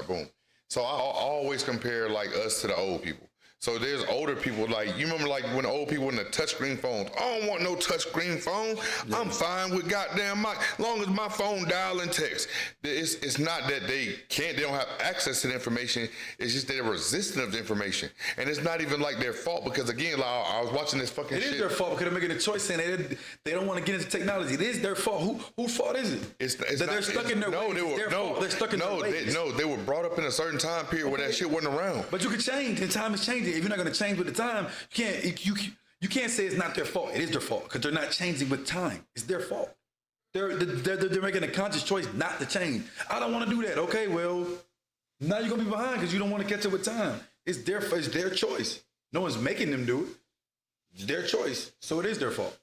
boom. So I always compare like us to the old people. So there's older people, like, you remember like when the old people in the touchscreen phones, I don't want no touchscreen phone. Yeah. I'm fine with goddamn long as my phone dial and text. It's not that they don't have access to the information. It's just they're resistant of the information. And it's not even like their fault because again, like, I was watching this fucking shit. It is their fault because they're making a choice saying they don't want to get into technology. It is their fault. Whose fault is it? They're stuck in their ways. They're stuck in their ways. They were brought up in a certain time period where that shit wasn't around. But you can change, and time is changing. If you're not going to change with the time, you can't say it's not their fault. It is their fault because they're not changing with time. It's their fault. They're making a conscious choice not to change. I don't want to do that. Okay, well, now you're gonna be behind because you don't want to catch up with time. It's their choice. No one's making them do it. It's their choice, so it is their fault.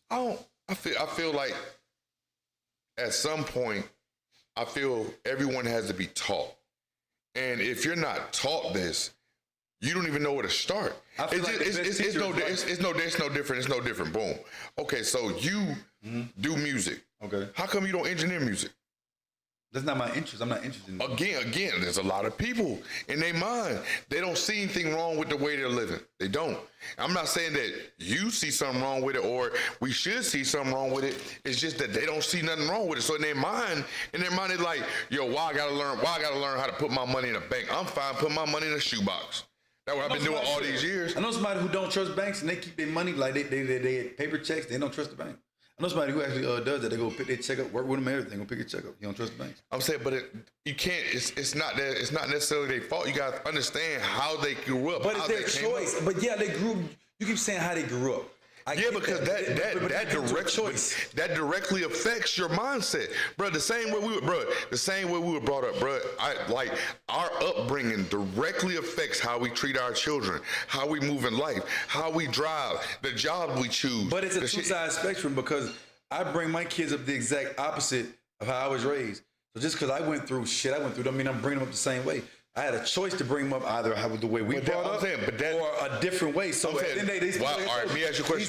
I feel like at some point, I feel everyone has to be taught, and if you're not taught this, you don't even know where to start. It's no different. It's no different. Boom. Okay, so you do music. Okay. How come you don't engineer music? That's not my interest. I'm not interested in that. Again, there's a lot of people in their mind. They don't see anything wrong with the way they're living. They don't. I'm not saying that you see something wrong with it or we should see something wrong with it. It's just that they don't see nothing wrong with it. So in their mind, it's like, yo, why I gotta learn how to put my money in a bank? I'm fine putting my money in a shoebox. That's what I've been doing all these years. I know somebody who don't trust banks and they keep their money like they paper checks. They don't trust the bank. I know somebody who actually does that. They go pick their check up, work with them, everything. Go pick a check up. You don't trust the banks. I'm saying, but you can't. It's not that. It's not necessarily their fault. You got to understand how they grew up. But it's their choice. But yeah, they grew. You keep saying how they grew up. Because that directly affects your mindset, bro. The same way we were brought up, bro. Our upbringing directly affects how we treat our children, how we move in life, how we drive, the job we choose. But it's a two-sided spectrum because I bring my kids up the exact opposite of how I was raised. So just because I went through shit, don't mean I'm bringing them up the same way. I had a choice to bring them up either the way we brought up or a different way. So all right, let me ask you a question.